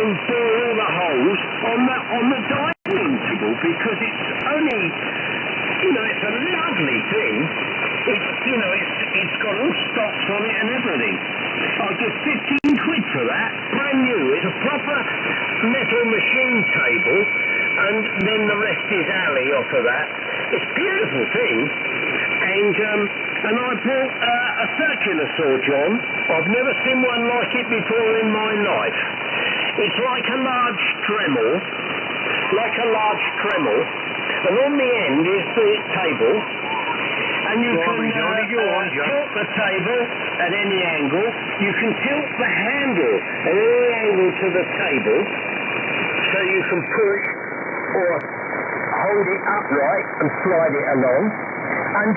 can bore all the holes on the dining table, because it's only, it's a lovely thing. It's got all stops on it and everything. I'll give 15 quid for that, brand new. It's a proper metal machine table, and then the rest is alley off of that. It's a beautiful thing, and I bought a circular saw, John. I've never seen one like it before in my life. It's like a large Dremel, and on the end is the table. And you can tilt the table at any angle. You can tilt the handle at any angle to the table, so you can push or hold it upright and slide it along. And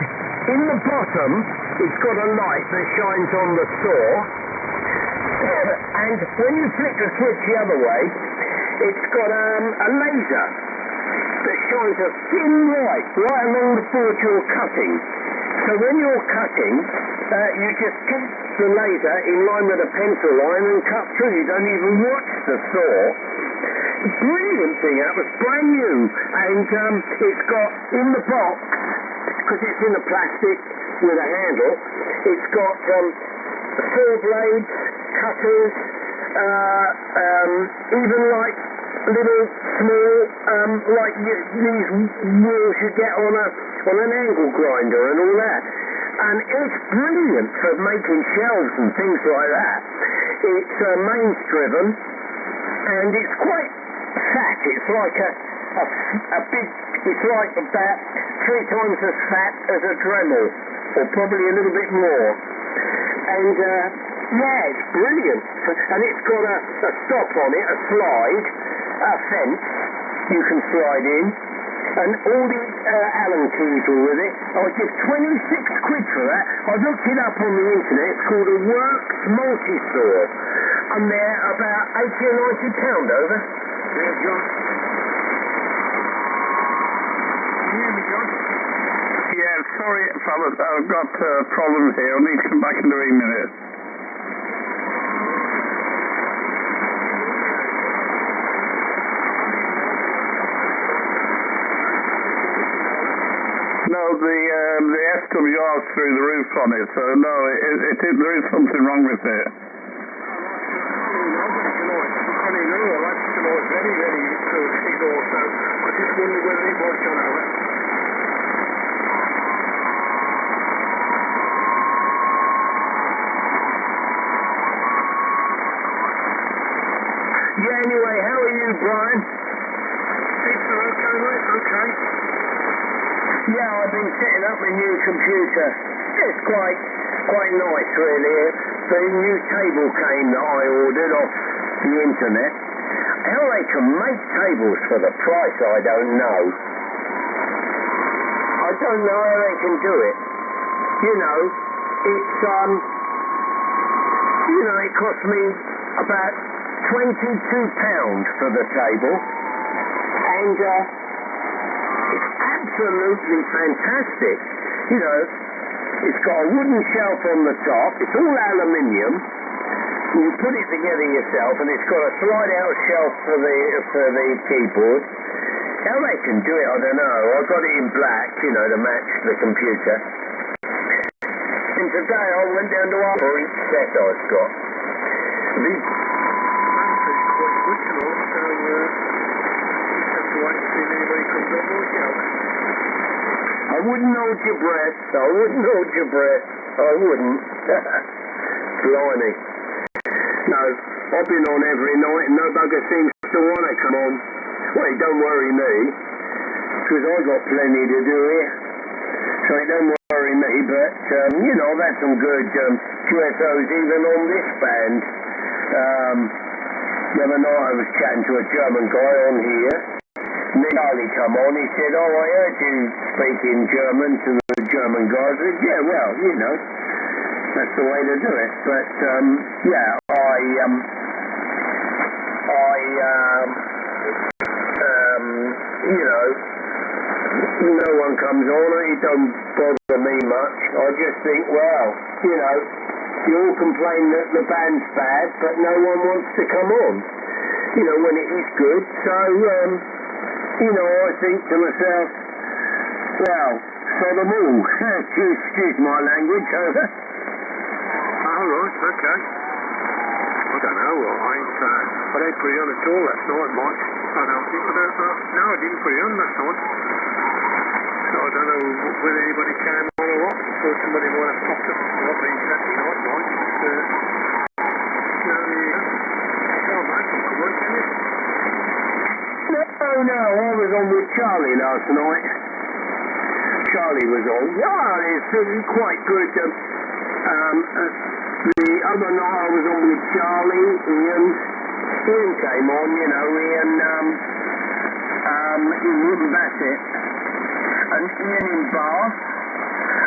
in the bottom, it's got a light that shines on the saw. And when you flick the switch the other way, it's got a laser that shines a thin light right along the board you're cutting. So when you're cutting, you just keep the laser in line with a pencil line and cut through. You don't even watch the saw. Brilliant thing, that was brand new. And it's got in the box, because it's in the plastic with a handle, it's got saw blades, cutters, even like little small, these wheels you get on an angle grinder and all that. And it's brilliant for making shelves and things like that. It's mains driven, and it's quite fat. It's like a big, it's like about 3 times as fat as a Dremel, or probably a little bit more. And it's brilliant. And it's got a stop on it, a slide, a fence you can slide in, and all the Allen keys are with it. I'll give 26 quid for that. I looked it up on the internet. It's called a Works multi-saw, and they're about £80 or £90 over. Yeah, John. Can you hear me, John? Yeah, sorry, fellas, I've got problems here. I'll need to come back in 3 minutes. No, the SWR's through the roof on it, so no, there is something wrong with it. Yeah, anyway, how are you, Brian? It's okay, mate, okay. Yeah, I've been setting up my new computer. It's quite nice, really. The new table came that I ordered off the internet. How they can make tables for the price, I don't know. I don't know how they can do it. It's it cost me about £22 for the table, and it's absolutely fantastic. It's got a wooden shelf on the top. It's all aluminium. You put it together yourself, and it's got a slide-out shelf for the keyboard. How they can do it, I don't know. I got it in black, to match the computer. And today I went down to for each set I've got. The quite good, so have to wait and see if anybody comes up or else. I wouldn't hold your breath. I wouldn't. Blimey. No, I've been on every night and no bugger seems to want to come on. Well, it don't worry me, because I got plenty to do here. So it don't worry me, but, I've had some good QSOs even on this band. The other night I was chatting to a German guy on here. And then Charlie come on, he said, I heard you speaking German to the German guys. I said, yeah, well, that's the way to do it. But, no one comes on, it don't bother me much. I just think, well, you all complain that the band's bad, but no one wants to come on. when it is good. So, I think to myself, well, sod them all. Excuse my language, over. Oh, right, okay. I don't know, I didn't put it on at all last night, Mike. I don't think, no, I didn't put it on last night. So I don't know whether anybody came on or what. So somebody might have popped up. I've been Saturday night, Mike. Can't make it, come on, can you? No, I was on with Charlie last night. Charlie was on. Yeah, it's quite good. The other night I was on with Charlie, Ian came on, Ian Wooden Bassett, and Ian in Bath.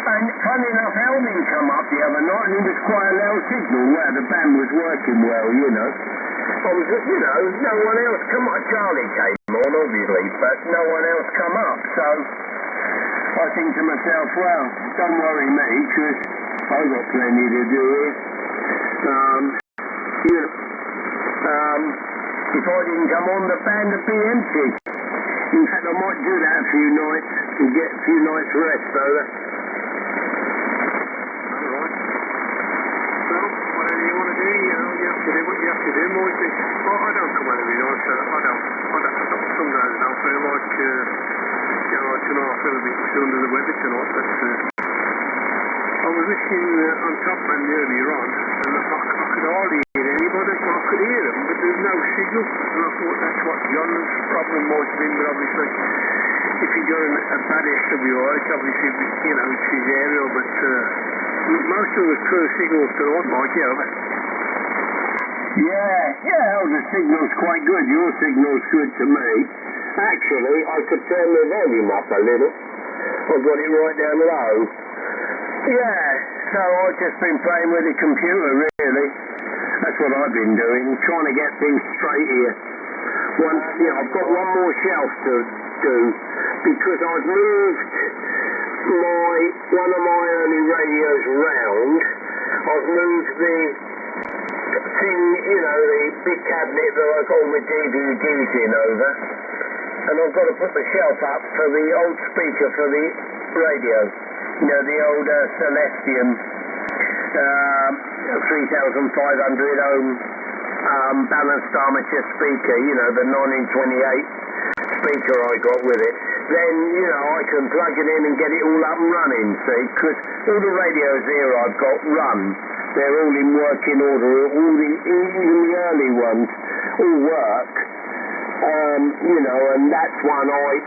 And funny enough, Elvin come up the other night and he was quite a loud signal where the band was working well, I was, no one else come up. Charlie came on, obviously, but no one else come up. So I think to myself, well, don't worry me, because I've got plenty to do here. If I didn't come on, the band would be empty. In fact, I might do that a few nights and get a few nights rest, though. Alright. Well, whatever you want to do, you have to do what you have to do, Mike. I don't come on every night, so I don't. Some days I don't feel like, tonight I feel a bit under the weather tonight, but I was listening on Top Man earlier on, and I could hardly hear anybody. I could hear them, but there's no signal. And I thought that's what John's problem might have been, but obviously, if he got a bad SWR, it's obviously, it's his area, but most of the crew signals tonight might get over. Yeah, the signal's quite good. Your signal's good to me. Actually, I could turn the volume up a little. I've got it right down low. Yeah, so I've just been playing with the computer, really. That's what I've been doing, trying to get things straight here. I've got one more shelf to do, because I've moved one of my early radios round. I've moved the thing, the big cabinet that I got all my DVDs in over, and I've got to put the shelf up for the old speaker for the radio. The old Celestium 3,500 ohm balanced armature speaker, the 1928 speaker I got with it. Then, I can plug it in and get it all up and running, see, because all the radios here I've got run. They're all in working order, even the early ones all work, and that's one I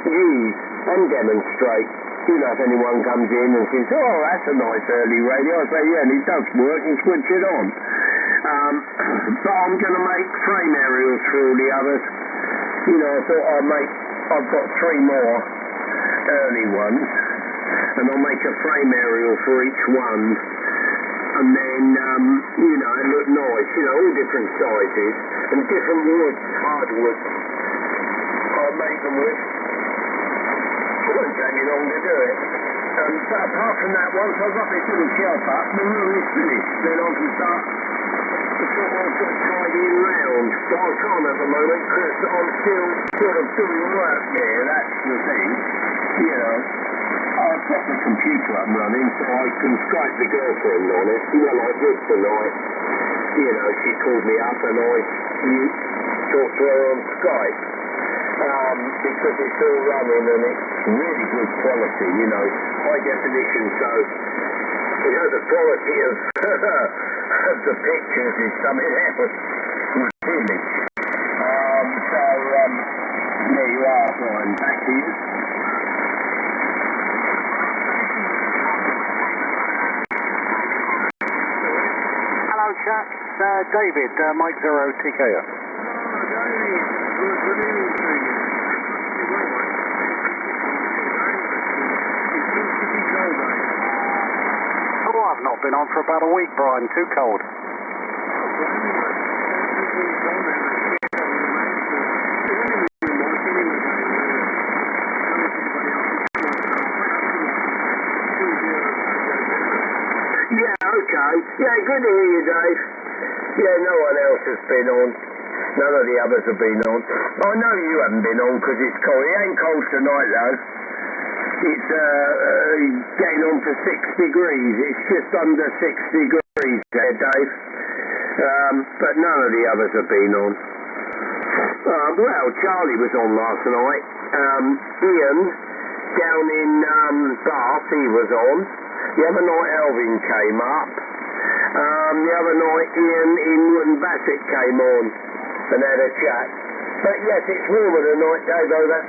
use and demonstrate. If anyone comes in and says, oh, that's a nice early radio, I say, yeah, and it does work, and switch it on. But I'm going to make frame aerials for all the others. I thought I've got 3 more early ones, and I'll make a frame aerial for each one. And then, it look nice, all different sizes, and different woods, hardwood. I'll make them with. It won't take me long to do it. But apart from that, once I've got this little shelf up, the room is finished. Then I can start to sort of tidying round. But I can't at the moment because I'm still sort of doing work there. That's the thing. I've got the computer up and running so I can Skype the girlfriend on it. Like this tonight. She called me up and I talked to her on Skype. Because it's all running and it's really good quality, high definition, so, the quality of, of the pictures is something else, really. There you are, Brian, back to you. Hello, chaps, David, Mike Zero TKO. Good evening to you. Oh, I've not been on for about a week, Brian. Too cold. Yeah, okay. Yeah, good to hear you, Dave. Yeah, no one else has been on. None of the others have been on. I know you haven't been on because it's cold. It ain't cold tonight though. It's getting on to 6 degrees. It's just under 6 degrees there, Dave. But none of the others have been on. Well, Charlie was on last night. Ian, down in Bath, he was on. The other night Elvin came up. The other night Ian in Bassett came on and had a chat. But yes, it's warmer tonight, Dave, over.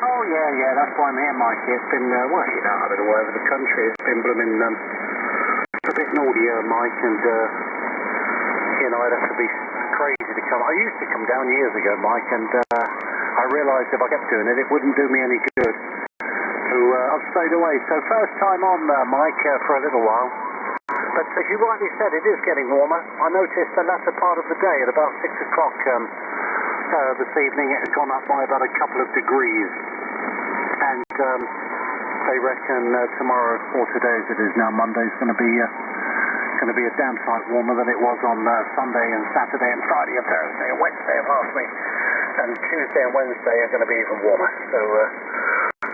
Oh, yeah, that's why I'm here, Mikey. It's been, well, you know, I've been all over the country. It's been blooming a bit naughty, Mike, and, you know, I'd have to be crazy to come. I used to come down years ago, Mike, and I realised if I kept doing it, it wouldn't do me any good. So I've stayed away. So first time on, Mike, for a little while. But as you rightly said, it is getting warmer. I noticed the latter part of the day at about 6 o'clock this evening, it has gone up by about a couple of degrees. And they reckon tomorrow, or today as it is now, Monday, is going to be a damn sight warmer than it was on Sunday and Saturday and Friday and Thursday and Wednesday of last week. And Tuesday and Wednesday are going to be even warmer. So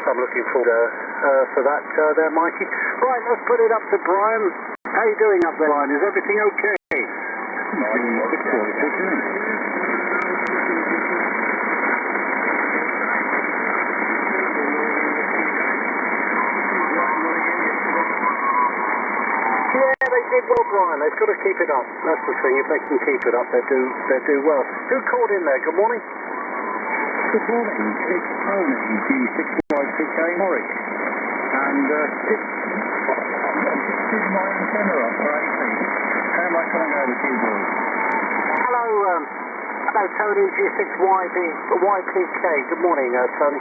I'm looking forward for that there, Mikey. Right, let's put it up to Brian. How are you doing up there, Brian? Is everything okay? Yeah, they did well, Brian. They've got to keep it up. That's the thing. If they can keep it up, they do well. Who called in there? Good morning. Good morning. It's Tony, G6YPK Morris. And this is my antenna operating. How am I coming over to you, boys? Hello, Tony, G6YPK. Good morning, Tony.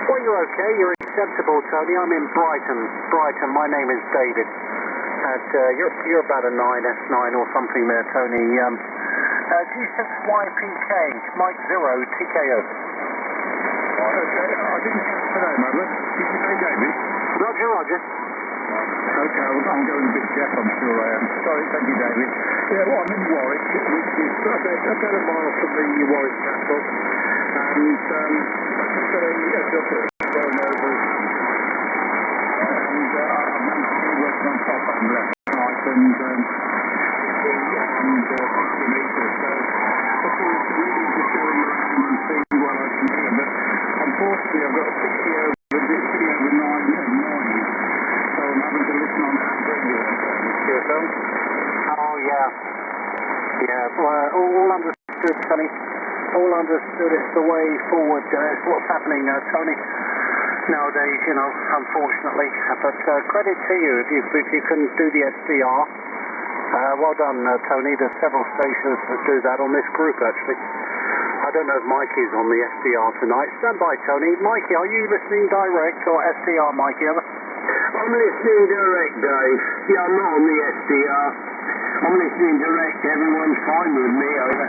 Well, you're okay. You're acceptable, Tony. I'm in Brighton. My name is David. You're about a 9S9 or something there, Tony. G6YPK, Mike 0, TKO. Okay, I didn't catch the name, Adler. Did you say David? Roger. Okay, I'm going a bit deaf, I'm sure I am. Sorry, thank you, David. Yeah, well, I'm in Warwick, which is about a mile from the Warwick Castle. And I just got a doctor phone over. And I'm working on top on last night and 50 metres. So I thought really just going around and seeing what I can hear. But unfortunately, I've got a 60 over 9 noise. So I'm having to listen on that radio. Oh, yeah. Yeah, well, all understood, Tony. All understood. It's the way forward. It's what's happening, Tony. Nowadays, you know, unfortunately. But credit to you if you can do the SDR. Well done, Tony. There's several stations that do that on this group, actually. I don't know if Mikey's on the SDR tonight. Stand by, Tony. Mikey, are you listening direct or SDR, Mikey? I'm listening direct, Dave. Yeah, I'm not on the SDR. I'm listening direct. Everyone's fine with me, over.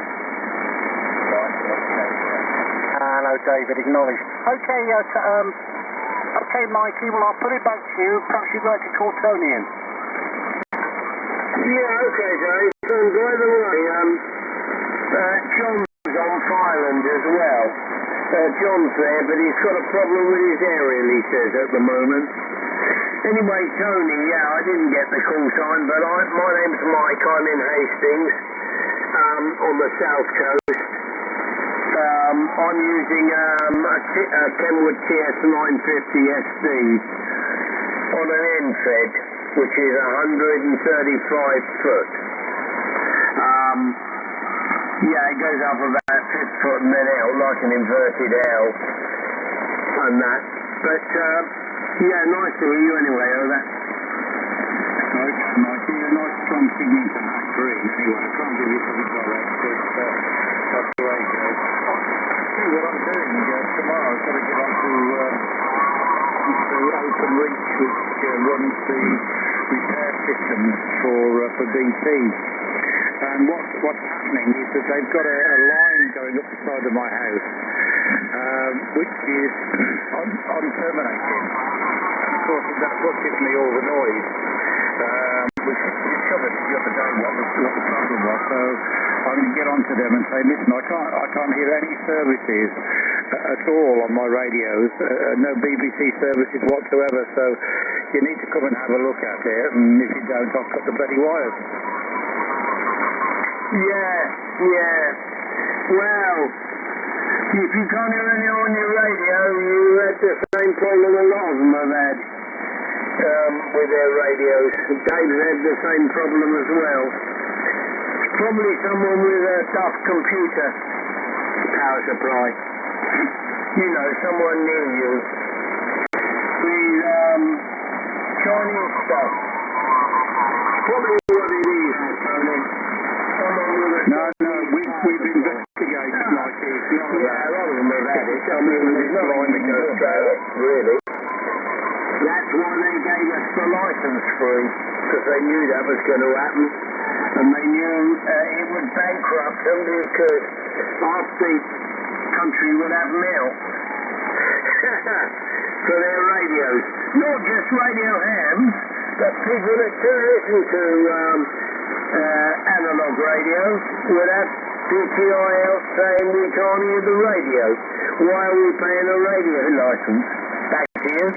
Hello, David. Acknowledged. Okay, okay, Mikey. Well, I'll put it back to you. Perhaps you'd like to call Tony in. Yeah, okay, Dave. And by the way, John's on Fireland as well. John's there, but he's got a problem with his aerial, he says, at the moment. Anyway, Tony, yeah, I didn't get the call sign, but my name's Mike. I'm in Hastings, on the south coast. I'm using a Kenwood TS950 SD on an end-fed, which is 135 foot. Yeah, it goes up about 5 foot and then out like an inverted L and that. But, yeah, nice to hear you anyway, over. Okay, Mikey, a nice strong signal to Hack Green. Anyway, I can't give you something direct, but that's the way it goes. See what I'm doing tomorrow. I've got to get on to Open Reach, which runs the repair systems for BT. And what's happening is that they've got a line going up the side of my house, which is unterminating. And of course, that's what gives me all the noise, which discovered the other day what the problem was, so I'm going to get onto them and say, listen, I can't hear any services at all on my radios, no BBC services whatsoever, so you need to come and have a look at it, and if you don't, I'll cut the bloody wires. Yeah. Well, if you can't hear any on your radio, you had the same problem a lot of them have had with their radios. Dave's had the same problem as well. Probably someone with a tough computer power supply. You know, someone near you with Chinese stuff. Probably what it is, Tony. Someone with a... No, we've investigated like this. Yeah, a lot of them have had it. I mean, there's nothing we can do about it, really. That's why they gave us the license free, because they knew that was going to happen. And they knew it would bankrupt them because half the country would have milk for their radios. Not just radio hams, but people that do listen to analog radio would have PTI out saying we can't hear the radio. Why are we paying a radio license? Back to you.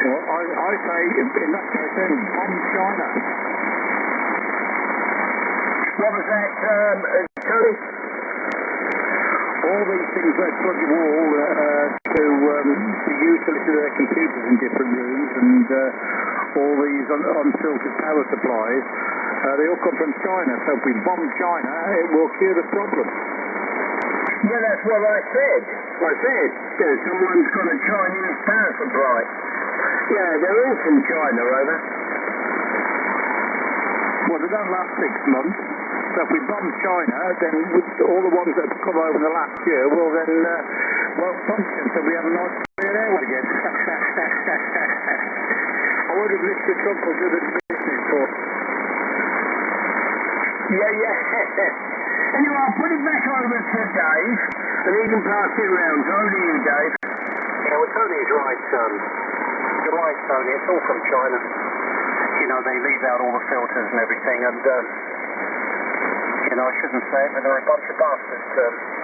Well, I say, in that case, then, bomb China. What was that, Tony? All these things they plug you all to use to listen to their computers in different rooms, and all these unfiltered power supplies, they all come from China. So if we bomb China, it will cure the problem. Yeah, that's what I said. Someone's got a Chinese power supply. Yeah, they're all from China, over. Well, they don't last 6 months. So if we bomb China, then all the ones that have come over in the last year will then won't function, so we have a nice clear air again. I would have listed Trump will do the business for. Yeah. Anyway, I'll put it back over to Dave, and he can pass it round. Over to you, Dave. Yeah, well, Tony's right, You're right, Tony. It's all from China. You know, they leave out all the filters and everything, and, you know, I shouldn't say it, but they're a bunch of bastards,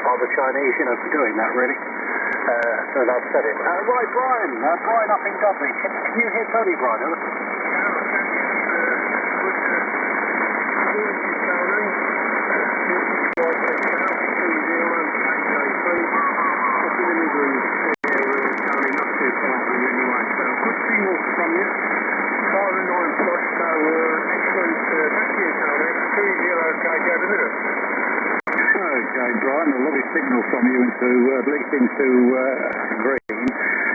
are the Chinese, you know, for doing that, really. And I've said it. Right, Brian up in Dudley. Can you hear Tony, Brian? Okay, Brian, a lovely signal from you into, at least into green.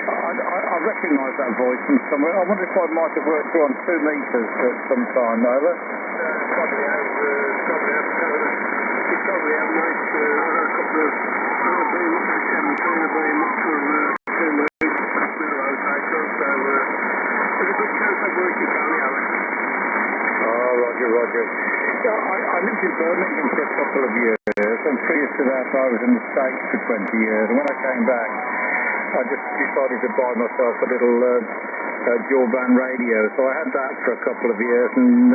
I recognise that voice from somewhere. I wonder if I might have worked through on 2 metres at some time, over. Probably have, you probably have nice, a couple of, very much for 17, very much for 2 meters, that's the road cycle, so there's a good chance of working down the alley. Oh, Roger. Yeah, I lived in Birmingham for a couple of years, and previous to that I was in the States for 20 years, and when I came back I just decided to buy myself a little dual band radio, so I had that for a couple of years, and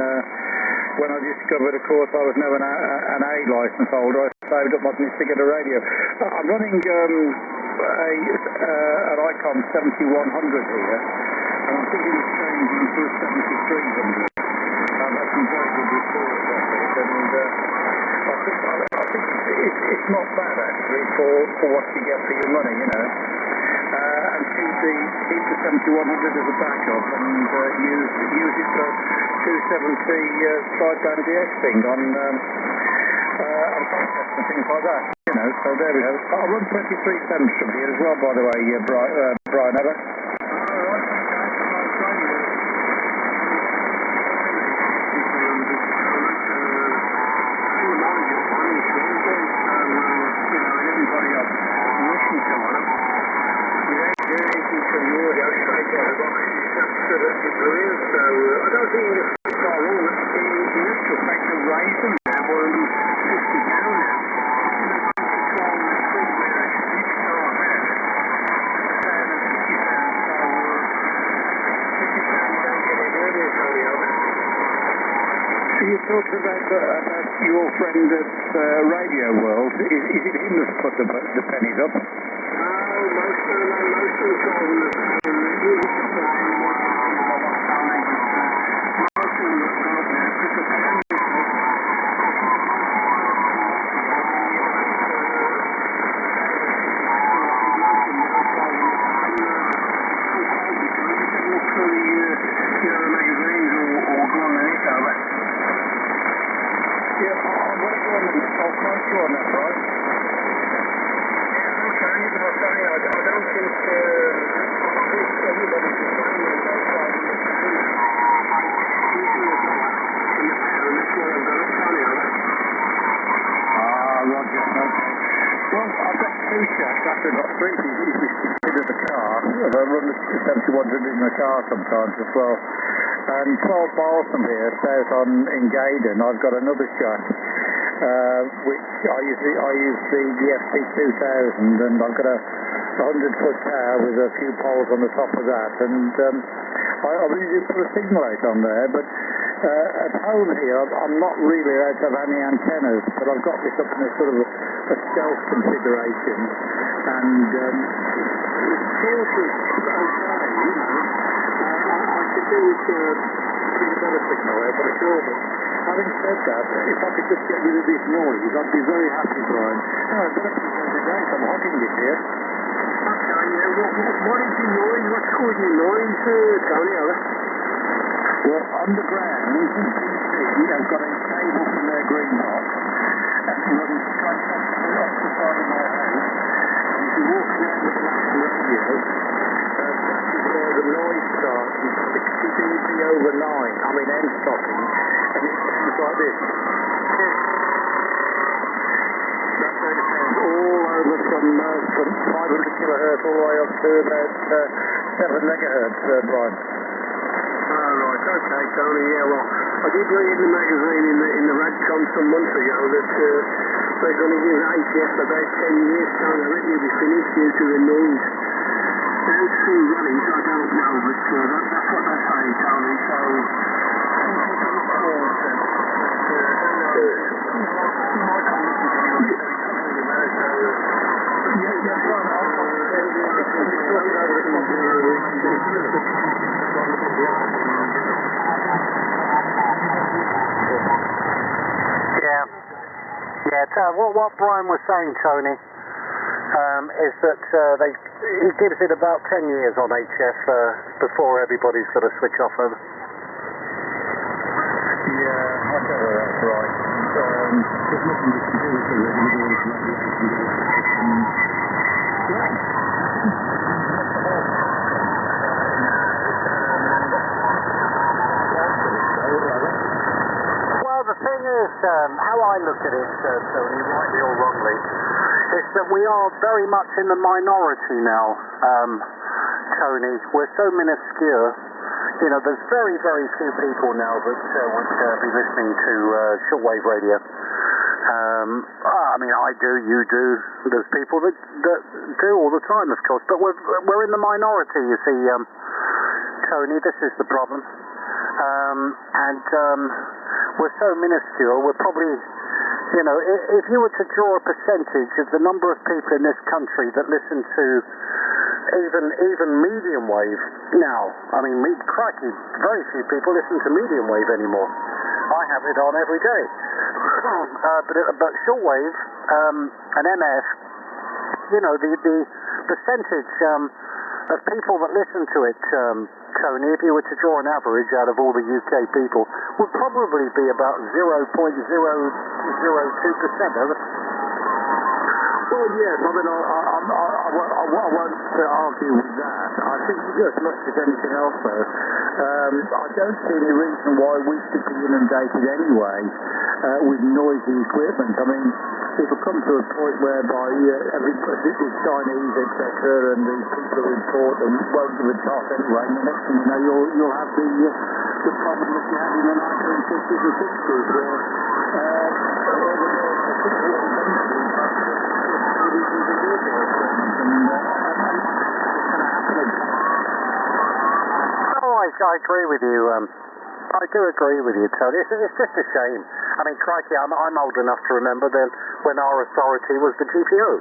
when I discovered, of course, I was now an A licence holder, I saved up my money to get a radio. I'm running an Icon 7100 here, and I'm thinking of changing to a 7300. I've had some very good reports of it, and I think it's not bad actually for what you get for your money, you know. And keep the 7100 as a backup, and use it for 270 sideband DX thing on contests and things like that, you know. So there we go. I run 23 cents from here as well, by the way, Brian, ever. I don't think you can start all the initial factor raise them now, or 50 down now. You talked about your friend at Radio World. Is it him that's put the pennies up? Most of the sometimes as well. And 12 miles from here, south in Gaydon, I've got another shack, which I use the FP2000, and I've got a 100-foot tower with a few poles on the top of that, and I really put a signal out on there, but at home here, I'm not really allowed to have any antennas, but I've got this up in a sort of a stealth configuration, and it's sort of okay, you know. I could do with a better signal there, but it's all. Having said that, if I could just get rid of this noise, I'd be very happy, Brian. I've got a few days, I'm hogging it here. Okay, what is the noise? What's causing the noise, Tony? Well, underground, they've got a cable from their greenhouse and it runs straight off the side of my house. And if you walk around with the national radio, that is where the noise starts, and 60 dB over 9, I mean end stopping, and it sounds like this. That's how it sounds all over from 500 kilohertz all the way up to about 7 megahertz, Brian. Right, okay, Tony, yeah, well, I did read in the magazine in the Radcom some months ago that they're going to give HF about 10 years, Tony. I reckon it'll be finished due to the noise. Those still running, so I don't know, but that's what they're saying, Tony, so... What Brian was saying, Tony, is that he gives it about 10 years on HF before everybody's got to switch off over. Yeah, I don't know, that's right. There's nothing you can do with it, The thing is, how I look at it, Tony, rightly or wrongly, is that we are very much in the minority now, Tony. We're so minuscule. You know, there's very, very few people now that would be listening to shortwave radio. I mean, I do, you do. There's people that do all the time, of course. But we're in the minority, you see, Tony. This is the problem. We're so minuscule, we're probably, you know, if you were to draw a percentage of the number of people in this country that listen to even medium wave now, I mean, crikey, very few people listen to medium wave anymore. I have it on every day. But shortwave and MF, you know, the percentage of people that listen to it, Tony, if you were to draw an average out of all the UK people, would probably be about 0.002%. Well, yes, I mean, I won't argue with that. I think as much as anything else, though, I don't see any reason why we should be inundated anyway with noisy equipment. I mean, it'll come to a point whereby everybody, the Chinese, etc., and these people who import them won't give a toss anyway, and the next thing you know, you'll have the problem that you had in the 1950s and 60s, where all the I agree with you, I do agree with you, Tony. It's just a shame. I mean, crikey, I'm old enough to remember then when our authority was the GPO.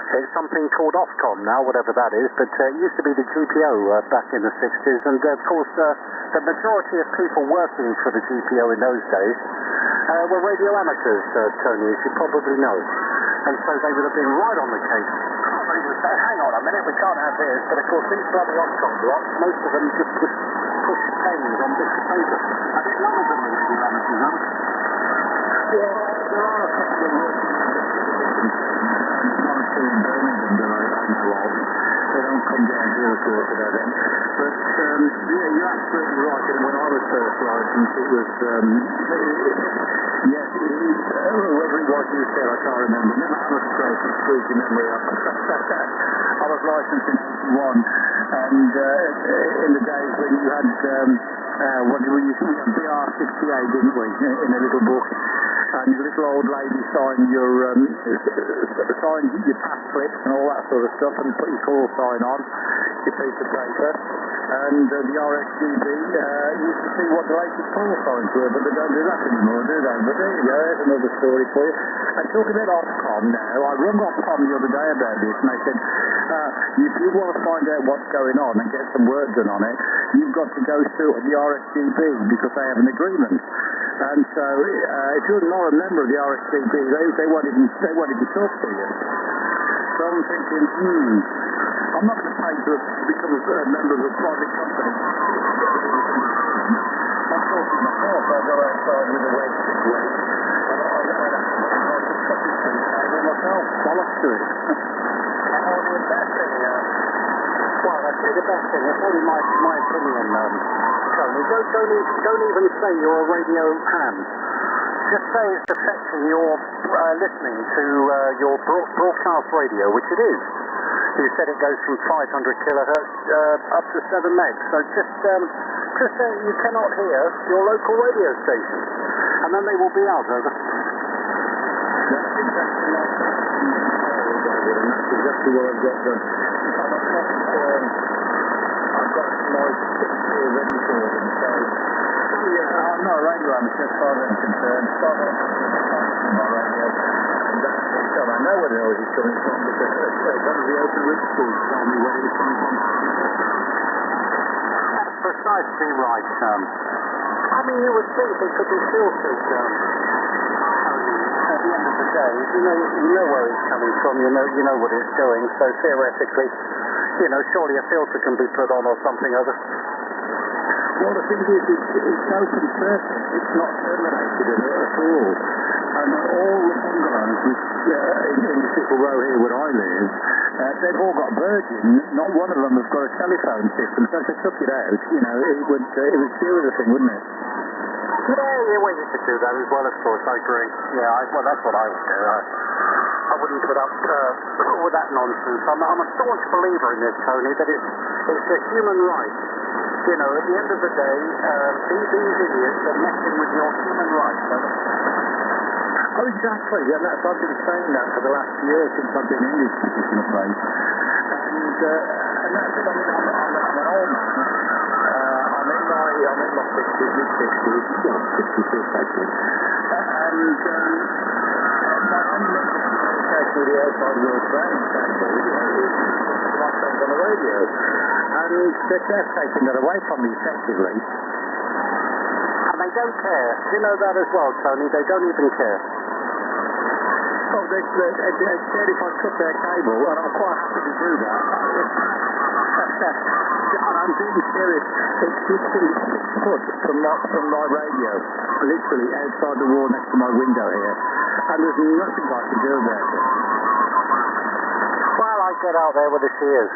It's something called Ofcom now, whatever that is, but it used to be the GPO back in the 60s, and of course the majority of people working for the GPO in those days were radio amateurs, Tony, as you probably know. And so they would have been right on the case. They would say, hang on a minute, we can't have this, but of course these bloody Ofcom blocks, most of them just push pens on bits of paper. I think none of them are radio amateurs, are they? Well, there are a couple of in Birmingham that I know of. They don't come down here, of course, at then. But, yeah, you're absolutely right. And when I was first licensed, it was, yes, whether it was you said, I can't remember. Never have a squeaky memory up. I was licensed in 81, and in the days when you had, what did we use? BR68, didn't we, in a little book. And your little old lady signed your pass slips and all that sort of stuff, and put your call sign on your piece of paper. And the RSGB used to see what the latest call signs were, but they don't do that anymore, do they? But there you go, there's another story for you. And talking about Ofcom now, I rung Ofcom the other day about this, and they said, if you want to find out what's going on and get some work done on it, you've got to go through the RSGB because they have an agreement. And so, if you're not a member of the RSPB, they won't even talk to you. So I'm thinking, I'm not going to pay to become a member of a private company. I'm talking myself. I'll go outside with a wedge this way. I'll just cut it to the table myself. Bollocks to it. And all the best thing, well, I'd say the best thing, it's only my opinion, Tony. Don't even say you're a radio ham. Just say it's affecting your listening to your broadcast radio, which it is. You said it goes from 500 kilohertz up to 7 megs. So just say you cannot hear your local radio station, and then they will be out. Over. That's exactly like that. And that's exactly what I've got done. I've got my tips here ready for them. So, yeah, I'm not a radio amateur as far as I'm concerned. My radio, and that's it. So I know where the noise is coming from because one of the open root schools told me where it was coming from. That's precisely right. I mean, you would think it could be filtered. At the end of the day, you know where it's coming from. You know what it's doing. So theoretically, surely a filter can be put on or something other. Well, the thing is, it's open surface. It's not terminated at all. And all the bungalows, which in this little row here where I live, they've all got Virgin. Not one of them has got a telephone system. So if they took it out, it would deal with the thing, wouldn't it? Yeah, well, you could do that as well, of course. I agree. Yeah, well, that's what I would do. I wouldn't put up with that nonsense. I'm a staunch believer in this, Tony, that it's a human right. At the end of the day, these idiots are messing with your human rights. Oh, exactly. And I've been saying that for the last year since I've been in this particular place. And that's it. I mean, I'm an old man. I'm in my 60s, mid-60s, 66 actually. And my only mental communication with the outside world around me, actually, is my friends on the radio. And they're taking that away from me effectively. And they don't care. You know that as well, Tony. They don't even care. Oh, they said if I cut their cable, and I'm quite happy to do that. I'm being serious. It's literally 6 foot from my radio, literally outside the wall next to my window here, and there's nothing I can do about it. Well, I get out there with the shears.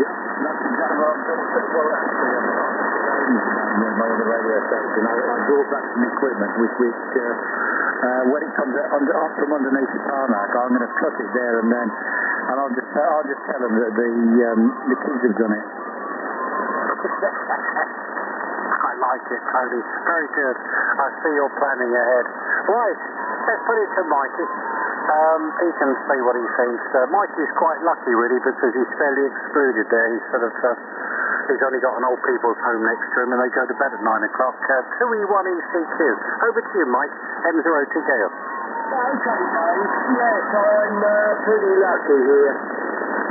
Yeah, that's exactly what I'm doing. Well, actually, my other radio station, I brought back some equipment which when it comes up from underneath the tarmac, I'm going to cut it there and then, and I'll just tell them that the kids have done it. I like it, Tony. Very good. I see you're planning ahead. Right, let's put it to Mikey. He can say what he thinks. Mikey's quite lucky, really, because he's fairly excluded there. He's sort of He's only got an old people's home next to him and they go to bed at 9 o'clock. 2E1ECQ. Over to you, Mike. M0TK. Okay, Dave. Yes, I'm pretty lucky here.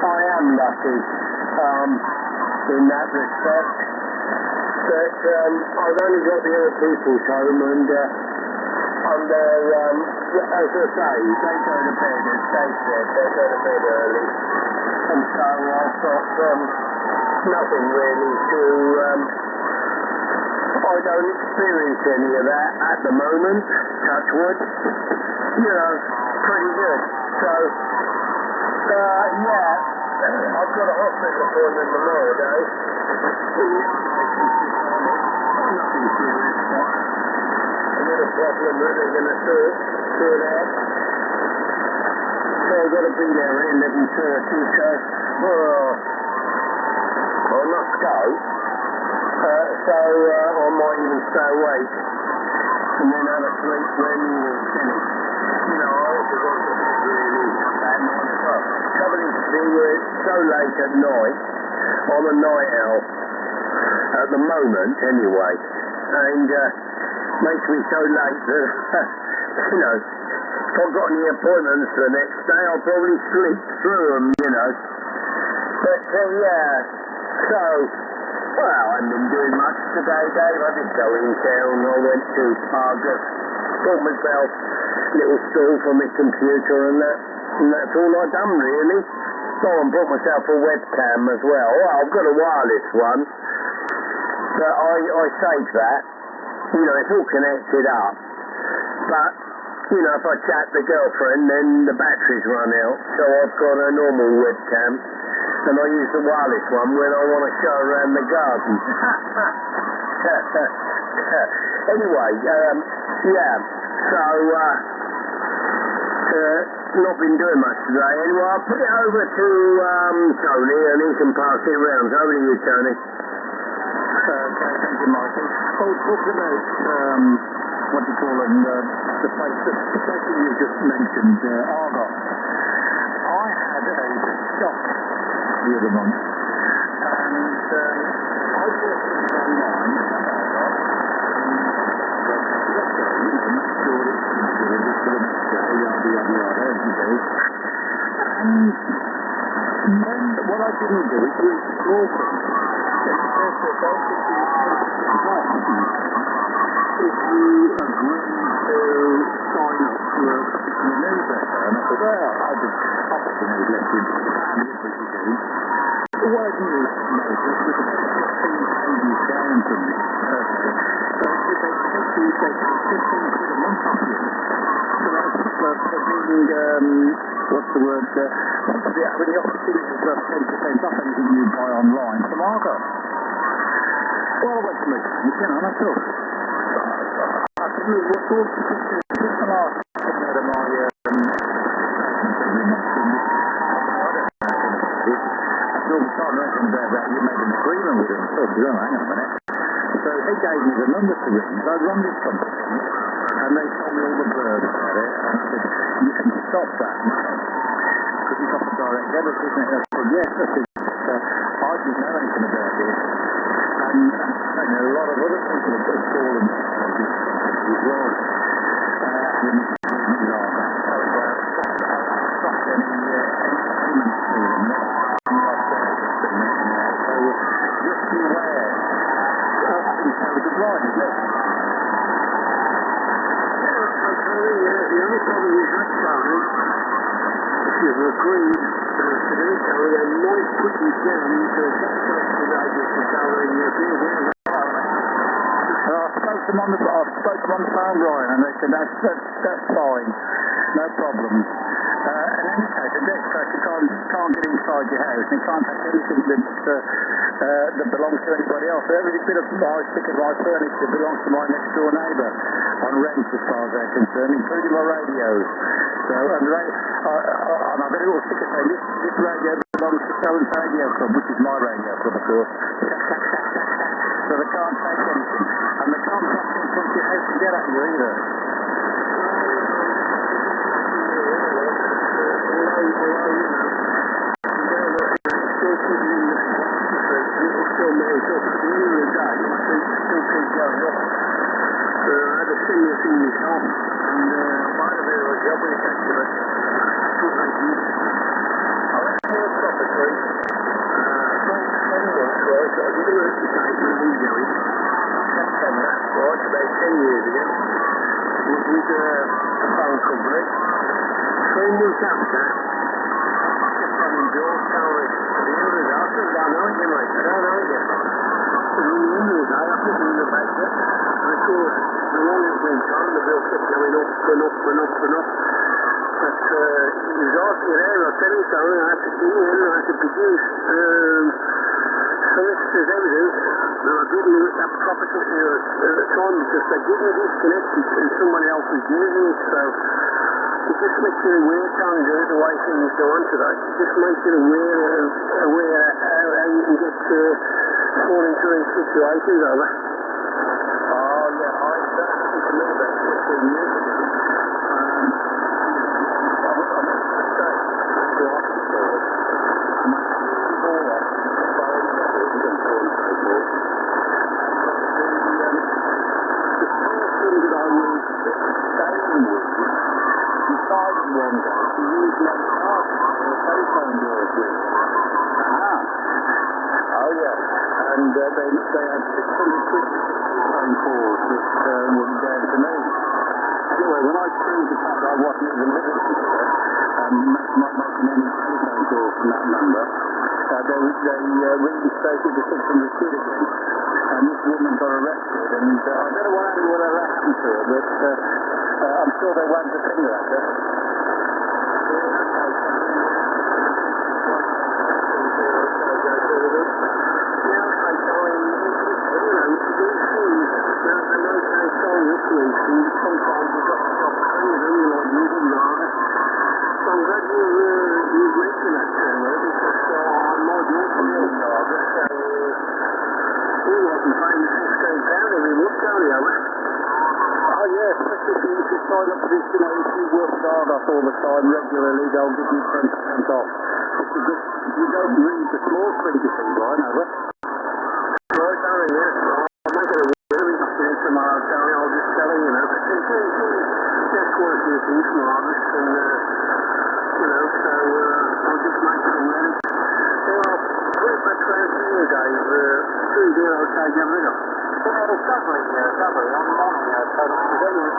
I am lucky in that respect. But I've only got the old people's home and as I say, they go to bed, as Dave said, they go to bed early. And so I've got nothing really to... I don't experience any of that at the moment, touch wood. You know, pretty good. So, yeah, I've got a hospital appointment tomorrow, Dave. Nothing serious, but a little problem that they're going to sort out. So I've got to be there at 11:30, so, I must go. So I might even stay awake and then have a sleep when we're finished. You know, I also got to bed really at 9 o'clock. Trouble is, we're so late at night. I'm a night owl at the moment, anyway, and makes me so late that you know, if I've got any appointments the next day, I'll probably sleep through them. You know, but yeah, so. Well, I haven't been doing much today, Dave. I did go in town. I went to Argus, bought myself a little stool for my computer and that's all I've done, really. Oh, and bought myself a webcam as well. Well, I've got a wireless one, but I saved that. You know, it's all connected up. But, you know, if I chat to the girlfriend, then the batteries run out. So I've got a normal webcam. And I use the wireless one when I want to show around the garden. Anyway, yeah, so, not been doing much today. Anyway, I'll put it over to Tony and he can pass it around. Over to you, Tony. Okay, thank you, Mikey. Oh, talking about, what do you call them, the place that you just mentioned, Argos. I had a shock the other month, and I bought something online about Argos, and make sure it's good for the next day, yada yada yada, as you do. And then what I didn't do is read the small print. It says that they'll give you 10% off if you agree to sign up for a particular newsletter. And I thought, well, I'll just let you do. What I didn't notice was about 15 pages down from this. They take £15 a month off you. So that's for being, what's the word, having the opportunity to have 10% off anything you buy online from Argos. Well, I went to my bank, you know, and I thought, I said, look, what's all just the last thing out of my all the time mentioned that you made an agreement with him. I thought, hang on a minute. So he gave me the number to ring. So I rang this company, and they told me all the blurb about it. And I said, you can stop that now. Because it's off the direct debit, isn't it? I said, yes. I said, I didn't know anything about it. And a lot of other people have fallen as well. When you stopped any payments to them. Just be aware. I think that was right, isn't it? The only problem you have, Tony, if you've agreed to do so, they might put you down to a tax collector's agency, so you'll be aware of that. I spoke to them on the phone, Ryan, and they said that's fine, no problems. In any case, a debt collector can't get inside your house, and can't take anything that belongs to anybody else. So every bit of my stick of my furniture belongs to my next door neighbour on rent, as far as they're concerned, including my radios. So, and I've got a little sticker saying this radio belongs to Salon's Radio Club, which is my radio club, of course. So they can't take anything, and they can't bust into your house to get at you either. Still up. I had a similar thing myself, and I had a bit of a job with it actually. I went to a property, about 10 months, right, so I did a reputation when I was doing September, right, about 10 years ago, with a phone company. 3 months after, I kept on in doors telling me, at the end of the day, I said, I don't know it, you mate, I don't know it yet. So at the end of the day, I put it in the baker, and of course, the longer it went on, the bill kept going up and up and up and up. But it was awfully there, I'll tell you something, I had to do it, I had to produce solicitors' evidence that I didn't use that property at the time because they didn't disconnect it and somebody else was using it, so it just makes you aware, can't do it the way things go on today. It just makes you aware how you can get fall into these situations, over. Oh, yeah, I think a little bit 15 years ago. One day to use my car for a telephone doors with. Oh yeah, and they had 600 quid phone calls that wasn't down to me. Anyway, when I proved the fact that I wasn't even living here and not making any telephone calls from that number, they reinstated the 600 quid again, and this woman got arrested, and I don't know whatever happened to her, but I'm sure they won't have finger at her. Sometimes you've got to stop saying them, you like moving rather. So I'm glad you've mentioned that to me, because I might be also moving rather, so he wasn't paying £16 every month, don't he, Alan? Oh yeah, especially if you sign up for this, you know, if you work hard off all the time regularly, they'll give you 10% off. You don't read the small print, you see, right, Alan? Right, Alan, yes, I'm not going to tomorrow, Tony, I'll just tell you, you know, but just one or two things from August, and, you know, so I'll just make it aware. So I'll put it back round to you, Dave. Do you do okay, have a look? Yeah, it's lovely, on the morning, Tony, is that you?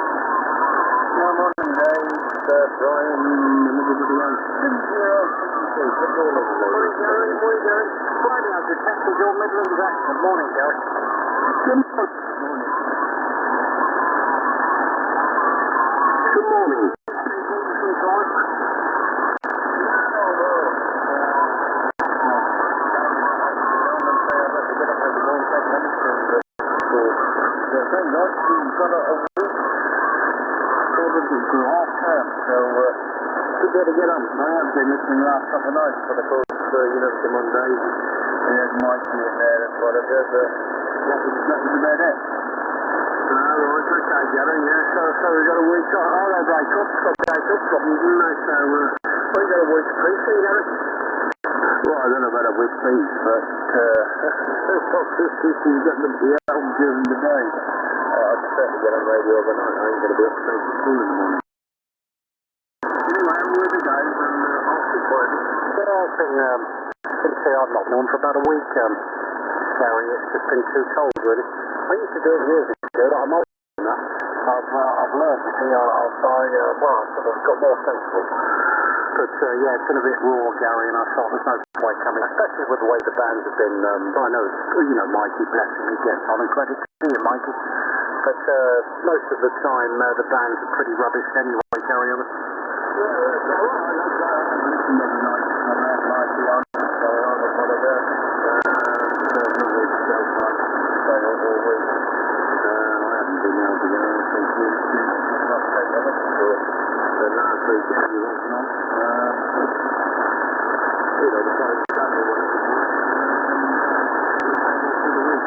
No, morning, Dave, Brian, and everybody else. Morning, Gary, morning, Gary. Friday, I've detected your Midlands accent. Morning, Gary. Good morning. Good morning. Thank God you've got a week for half term, so good day to get on. I have been listening the last couple of nights, but of course, you know, the Mondays, there's Mikey in there and whatever, but that was about it. Right, okay, Gary, yeah, so we've got a week off. Oh, they break up problems, didn't they? So, we've got a week's peace, Gary. Well, I don't know about a week's peace, but you've got the album during the day. I'd certainly get on the radio overnight. I ain't going to be up straight to school in the morning. Anyway, I'm with the guys, and I'll keep quiet. Yeah, I think I've not known for about a week, Gary. It's just been too cold, really. I used to do it years ago, I'm old enough. I've learned, you see, I've sort of got more sensible. But yeah, it's been a bit raw, Gary, and I thought there's no point coming, especially with the way the bands have been. I know, you know, Mikey, bless him, he gets on, and credit to you, Mikey. But most of the time, the bands are pretty rubbish anyway, Gary, on it. Yeah, it's all right. I love that. I listen every night. I'm out Mikey on, so I'm a holiday. All week. I haven't been able to get on since the last weekend you went on. You know, the time Saturday when it was for the week.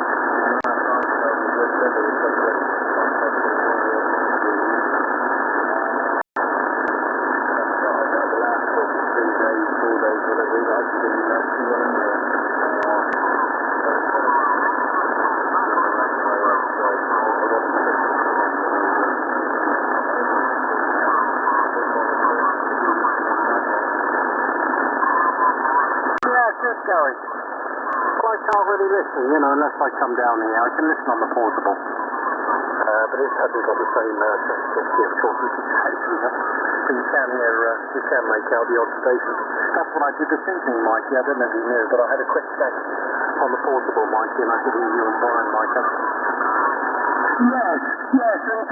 The last 3 days, 4 days, whatever, I didn't know too well anyway. can't really listen, you know, unless I come down here. I can listen on the portable. But it hasn't got the same sensitivity, of course, as it actually has. So you can hear, you can make out the odd station. That's what I did this evening, Mikey. I don't know if you knew, but I had a quick check on the portable, Mikey, and I could hear you and Brian, Mikey. Yes, and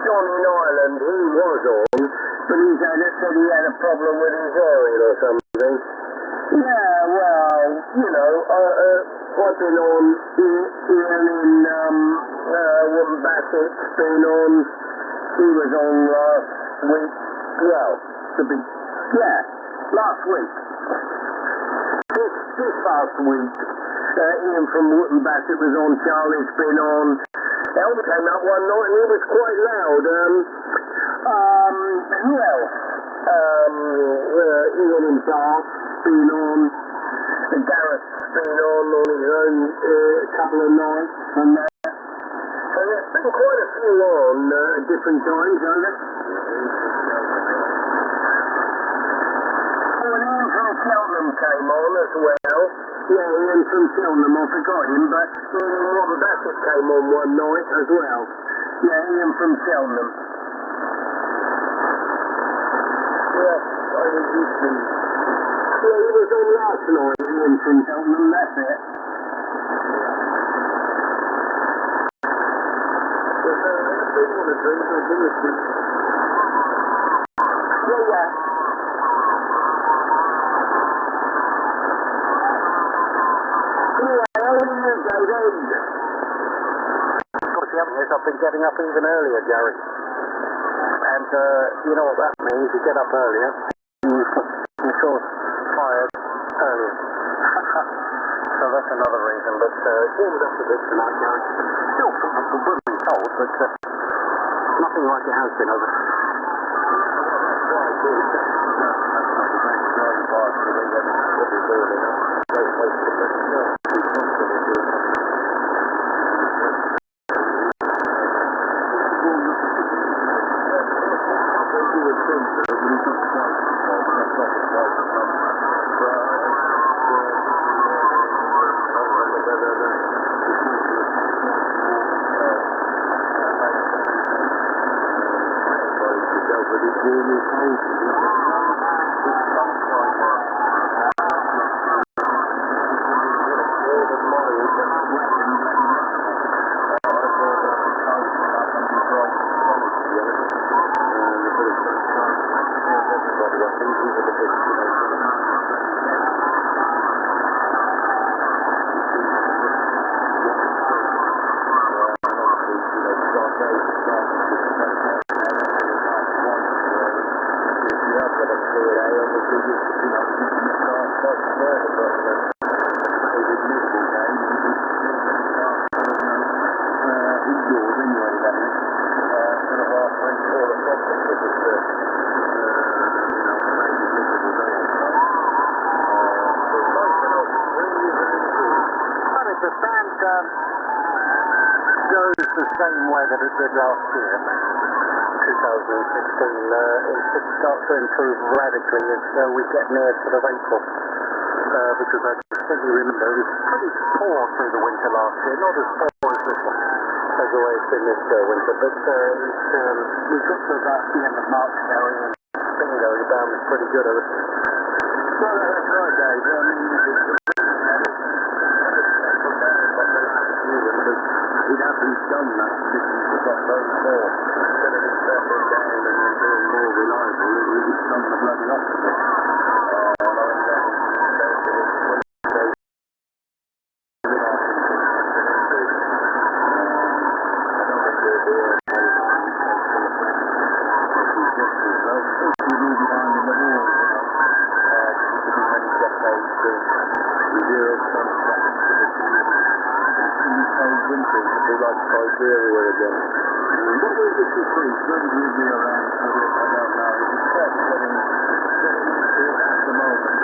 John in Ireland, he was on, but he said he had a problem with his oil or something. Yeah, well, you know, I've been on Ian in Wootton Bassett's been on, he was on last week, well, last week. This past week, Ian from Wootton Bassett was on, Charlie's been on. Elm came up one night and he was quite loud. Who else? Ian himself been on. Gareth's been on his own couple of nights and that. So there's been quite a few on at different times, hasn't it? Oh, and Ian from Cheltenham came on as well. Yeah, Ian from Cheltenham, I forgot him, but Ian and Robert Bassett came on one night as well. Yeah, Ian from Cheltenham. Yeah, I was used to. Yeah, he was on last night, Ian from Cheltenham, that's it. They want a drink, I'll give it to you. Yeah. How are you, David? Of course, you haven't yet. I've been getting up even earlier, Gary. And you know what that means? You get up earlier, you're sort of tired earlier. So that's another reason. But warmed up a bit tonight, Gary. Still blooming cold, but nothing like it has been over. Last year, 2016, it starts to improve radically as we get near sort of April, because I distinctly remember it was pretty poor through the winter last year, not as poor as this one, as the way it's been this winter, but we've got to about the end of March now, and bingo, the bound is pretty good of it. Well, that's right, Dave. I mean, it hasn't done that since we've got those more. Instead of it settling down and then being more reliable, it's done the bloody opposite. Siberia again. What was this you see? Don't give me around for it, I don't know. It's quite getting at the moment.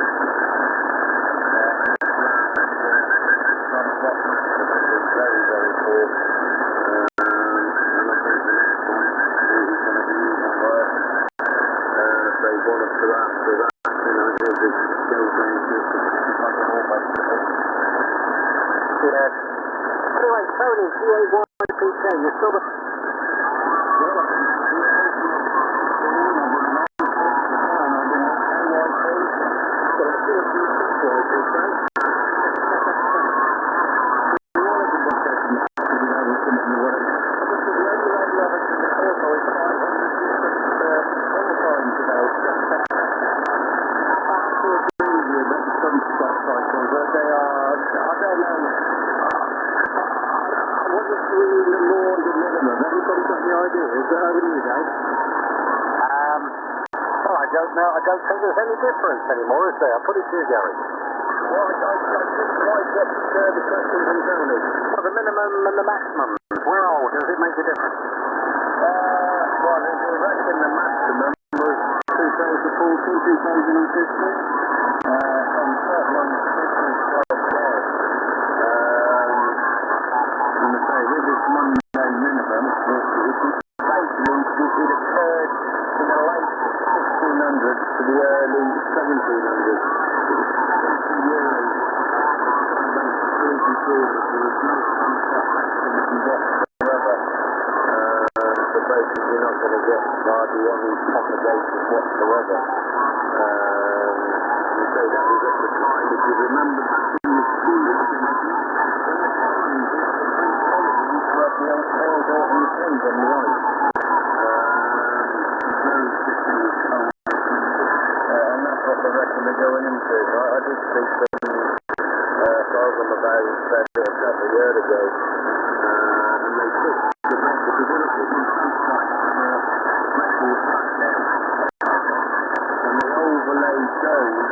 Very, very poor. And I think the next one is going to be even worse. They want us to after that, you know, it goes down to like a whole bunch of Tony, G8YPK, you're still the... I don't think there's any difference anymore, is there? I'll put it to you, Gary. Well, I get the questions and Tony. Well, the minimum and the maximum. Where are we? Does it make a difference? Well, I reckon the maximum was 2014, 2015. And certain ones, and I say, with this Monday minimum, it occurred in the late 1600s to the early 1700s. So basically you're not going to get hardly any propagation whatsoever. And so that was at the time, if you remember back in the school, the and that's what the reckon they're going into. I did speak to them program about that a couple of years ago, and they took the record, because they looked at record touchdowns, and they overlaid those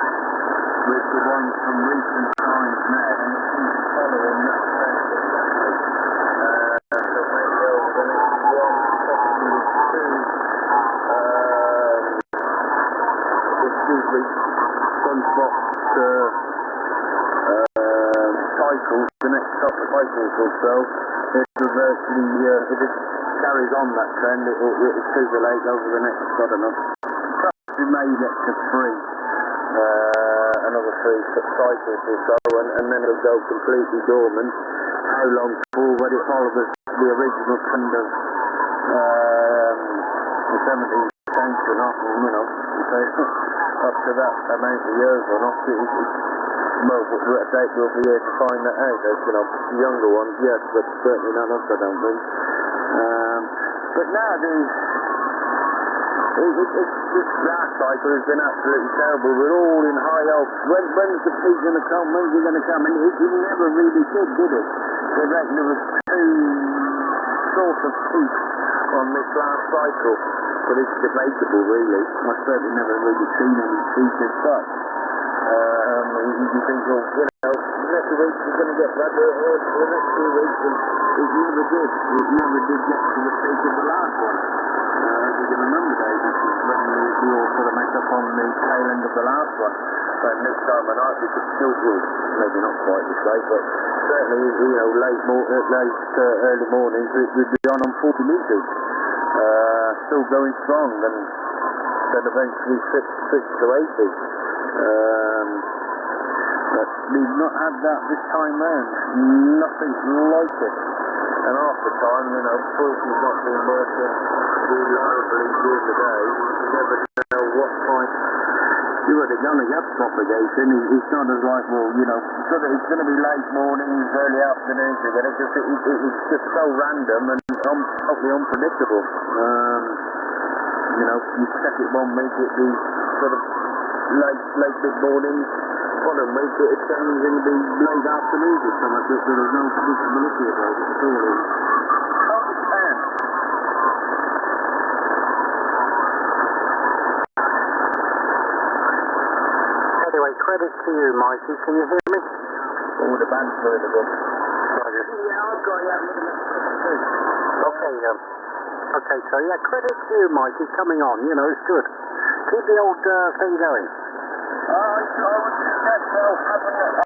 with the ones from recent times now, and they seem to follow in that trend exactly. So maybe over the next one, possibly two, usually sunspot cycles, the next couple of cycles or so, it'll virtually, if it carries on that trend, it'll fizzlate over the next, I don't know, perhaps we may get to another three cycles or so, and then it'll go completely dormant. How long for, when it follows the original trend of the 17th century, not, up to that amount of years or not, well, we'll be here to find that out. The younger ones, yes, but certainly not us, I don't think. But now, this last cycle has been absolutely terrible. We're all in high hopes. When's the peak going to come? When's it going to come? And it never really did it? They reckon there was two sorts of peaks on this last cycle, but it's debatable, really. I've certainly never really seen any peak as such. You think, well, next week we're going to get better, or the next 2 weeks, and it never did. It never did get to the peak of the last one. You can remember, Dave, this is when we all sort of met up on the tail end of the last one. And this time of night we could still do, maybe not quite the same, but certainly, early mornings we'd be on 40 metres. Still going strong, and then eventually 6 to 80. But we've not had that this time round. Nothing like it. And half the time, Fulton's not been working reliably during the day. You never know what point you're going to get propagation. It's not as like, it's going to be late mornings, early afternoons. It's just so random and totally unpredictable. You check it one week, it'd be sort of late mid-mornings. Following week, it'd change and be late afternoons or something. There's no predictability about it at all. Anyway, credit to you, Mikey. Can you hear me? Oh, the band's further up. Yeah, I've got you. Okay, so yeah, credit to you, Mikey, coming on. It's good. Keep the old thing going. I was just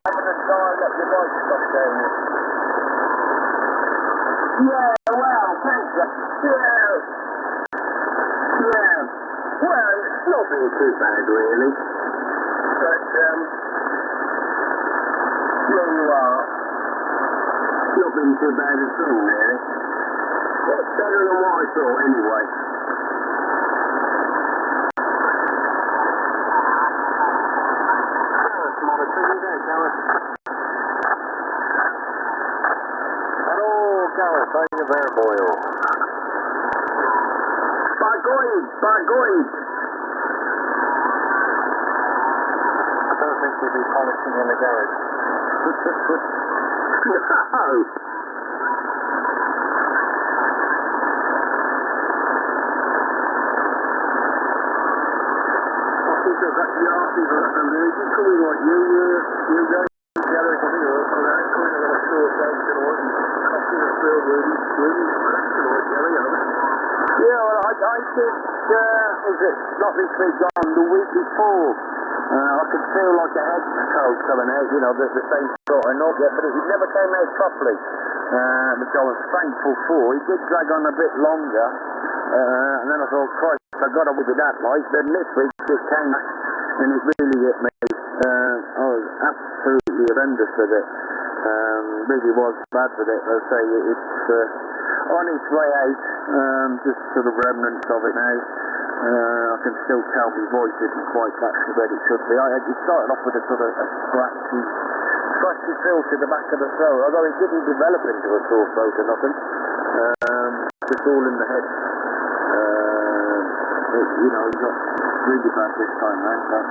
having a try, let your voice stop down here. Yeah, well, thanks. Yeah. Well, it's not been too bad, really. But, here you are. Not been too bad at all, really. It's better than what I thought, anyway. Monitoring there, Gareth. Hello, Gareth, how you there, boyo? By going. I don't think we'll be polishing in the garage. No. I've got the arty for that, and you coming like you guys together coming up, and I'm coming on a short day tonight, and coffee and still really crack tonight, Yeah, well, I did, was it not this week on, the week before. I could feel like a head cold coming out, you know, the same sort of note, but it never came out properly, which I was thankful for. It did drag on a bit longer, and then I thought, Christ, I've got to with that, like, then this week it came back, and it really hit me. I was absolutely horrendous with it. Really was bad with it. I'll say it's on its way out, just sort of remnants of it now. I can still tell my voice isn't quite back to where it should be. It started off with a sort of a scratchy feel to the back of the throat, although it didn't develop into a sore throat or nothing. Just all in the head. You know, it got really bad this time round, but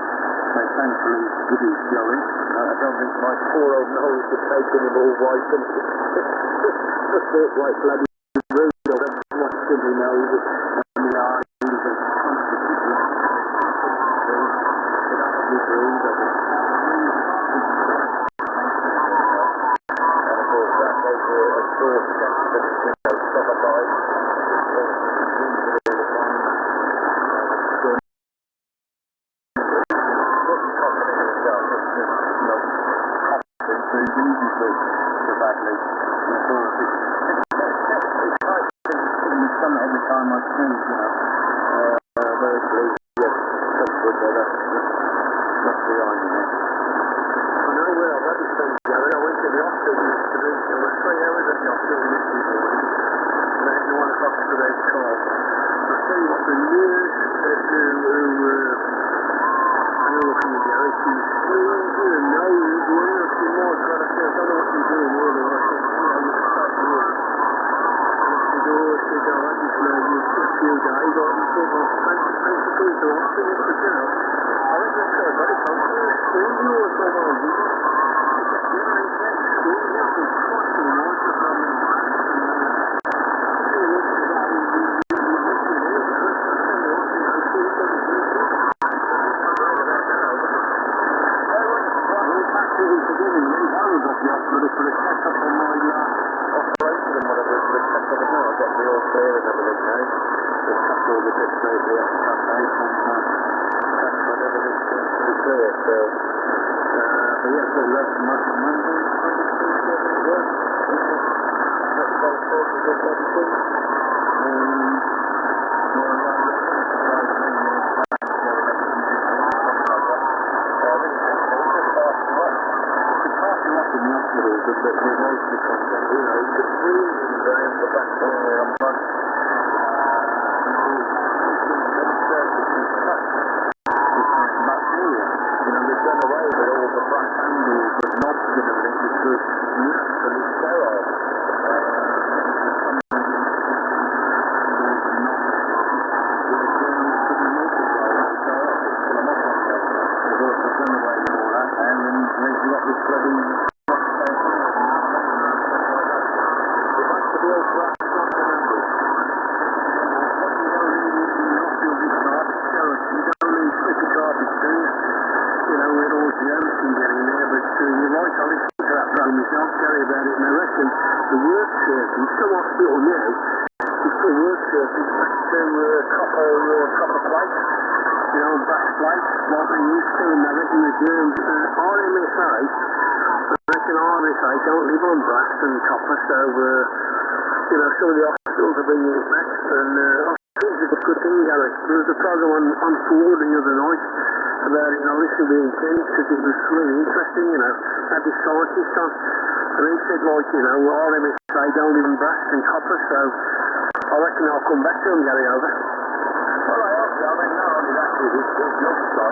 thankfully it is going. I don't think my poor old nose could take any more white and just look like bloody rude or what silly nose and the eyes and constantly rude of it. And of course that goes to a sore chest that you know, proper bite. Every time I sneeze, you know, very pleased, yes, touch wood there, that's behind me. I know where I've had this thing, Gary. I went to the hospital yesterday, I was 3 hours at the hospital yesterday morning, and I had to 1 o'clock for their call. I'll tell you what, the nurse I know what you Gary, she sneezed in the nose, well, she was, God, I said, I don't know what you're doing, really. I said, you know, stop here. She said, I had this lady a few days, I thought, well, thanks for going to the hospital, but you know, I went to the got it from school, you or someone, you know, I said, school, you have to trust the Lord to come in life, don't live on brass and copper, so, you know, some of the hospitals are bringing it back, and I think it's a good thing, Gary. There was a program on 4 the other night about it, and I listened to the intent because it was really interesting, you know, had the scientists on, And he said, like, you know, all them is they don't even brass and copper, so I reckon I'll come back to them, Gary, over. Well, I hope so. I mean, not only that, it looks like,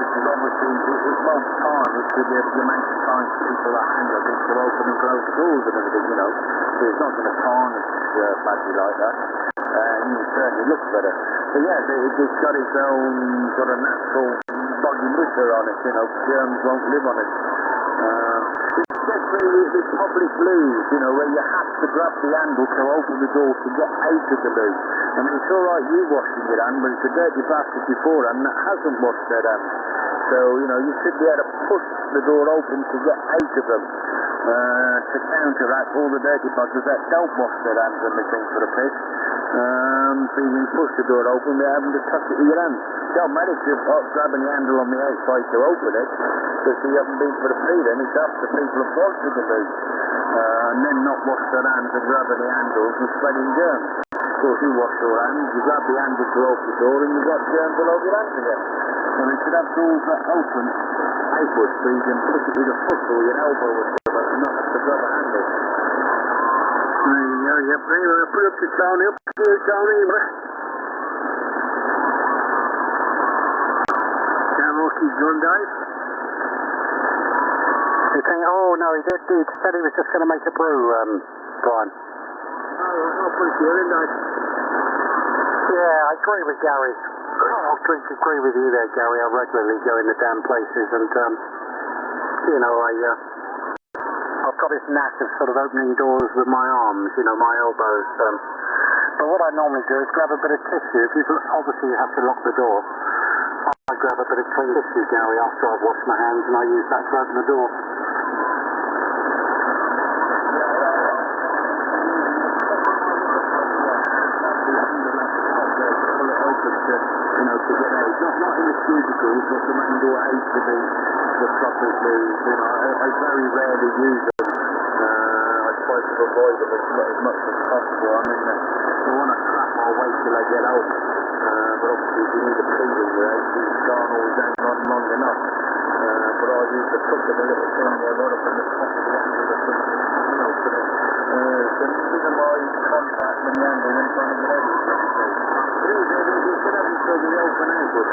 because obviously it won't time it with the amount of time people are handling it to open and close the doors and everything, you know. So it's not going to tarnish badly like that. It certainly looks better. But yeah, it's got its own sort of natural body litter on it, you know. Germs won't live on it. It's definitely the public loos, you know, where you have to grab the handle to open the door to get out of the loo. I mean, it's alright you washing your hand, but it's a dirty bastard beforehand that hasn't washed their hand. So, you know, you should be able to push the door open to get out of them. To counteract all the dirty buggers that don't wash their hands when they think for a piss. So you can push the door open without having to touch it with your hands. Don't matter if you're grabbing the handle on the outside to open it, because you haven't been for a pee then, it's after people have gone to the loo. And then not wash their hands and grabbing the handles and spreading germs. Of course, you wash your hands, you grab the handle to open the door and you've got germs all over your hands again. And you should have doors that open outwards so you can push it with your foot or your elbow or whatever and not have to grab a handle. Yep, anyway, put up to Tony, Camel, he's gone, Dave. You think, oh no, he said he was just going to make a brew, Brian. I'll put it here, didn't I? Yeah, I agree with Gary. I agree with you there, Gary. I regularly go into damn places and, you know, I've got this knack of sort of opening doors with my arms, you know, my elbows. But what I normally do is grab a bit of tissue. Obviously you have to lock the door. I grab a bit of clean tissue, Gary, after I've washed my hands, and I use that to open the door. You know, to get out. Not in the cubicles, but the main door out to the proper loos. You know, I very rarely use them. I try to avoid them as much as possible. I mean, the one I crap, I'll wait till I get out. But obviously, if you need a pee when you're out, you can't always hang on long enough. But I use the hook of the little thing there, right up on the top of the handle or something, you know, for the minimize contact and the handle when trying to get out of the place. You should have it so they open outward,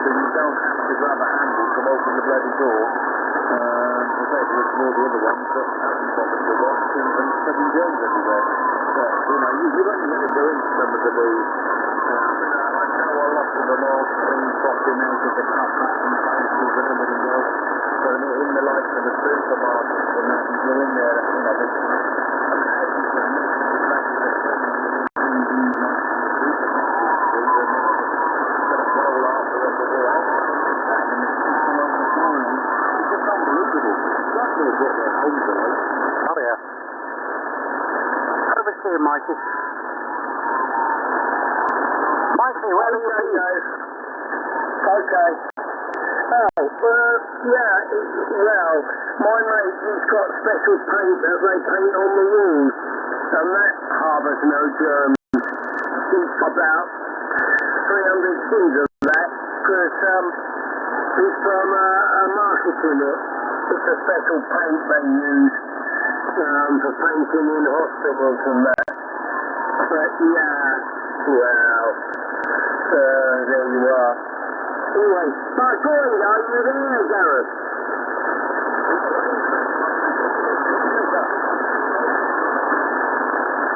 so you don't have to grab a handle to open the bloody door. Compared to all the other ones that haven't bothered to wash and spreading germs everywhere. But, you know, you're only going to go into some of the loos. I know a lot of them all clean bottling out of the cupboards and places and everything else. So in the likes of the supermarkets and that, you're in there, you know, there's houses and multiple places that Oh yeah. Over to you, Mikey. Mikey, where are you going? Okay. Oh, well, my mate, he's got special paint that they paint on the walls, and that harbours no germs. He's about 300 tins of that, because he's from a marketing it. It's a special paint they use for painting in hospitals and that. But yeah, well, there you are. Anyway, my boy, are you there, Gareth?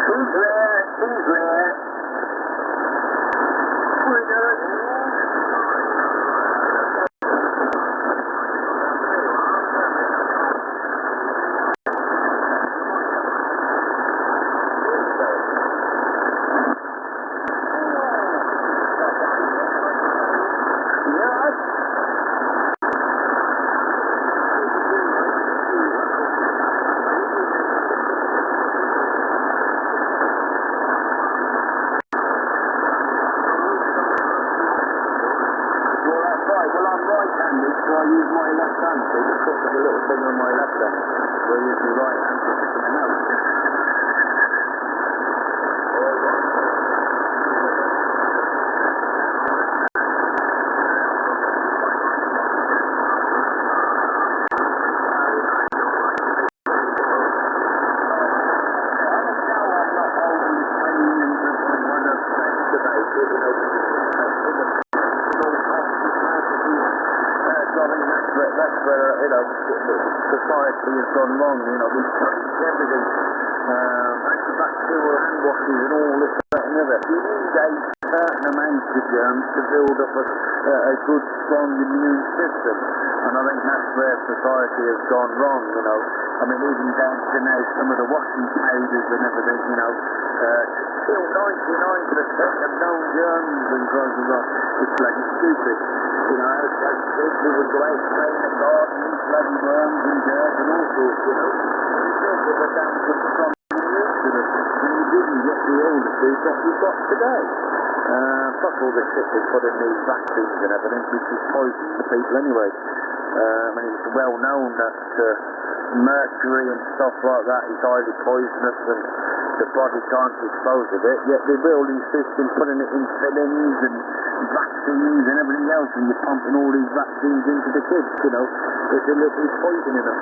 He's there. We're going. So I use my left hand, so the foot of the little thing on my left hand. So I use my right hand to pick them out. that's where, society has gone wrong, these evidence, antibacterial hand washes and all this, that and the other. You need a certain amount of germs to build up a good, strong immune system. And I think that's where society has gone wrong, I mean, even down to now, some of the washing powders and everything, kill 99% of known germs and drugs and stuff. It's bloody stupid. As kids we would go out and play in the garden, eat bloody worms and dirt and all sorts, Because of the damage from the immune system. And you didn't get the illnesses that you've got today. Plus all the shit they put in these vaccines and everything, which is poison to people anyway. I mean, it's well known that mercury and stuff like that is highly poisonous and the body can't dispose of it, yet they will insist in putting it in fillings and vaccines and everything else, and you're pumping all these vaccines into the kids, It's poisoning them.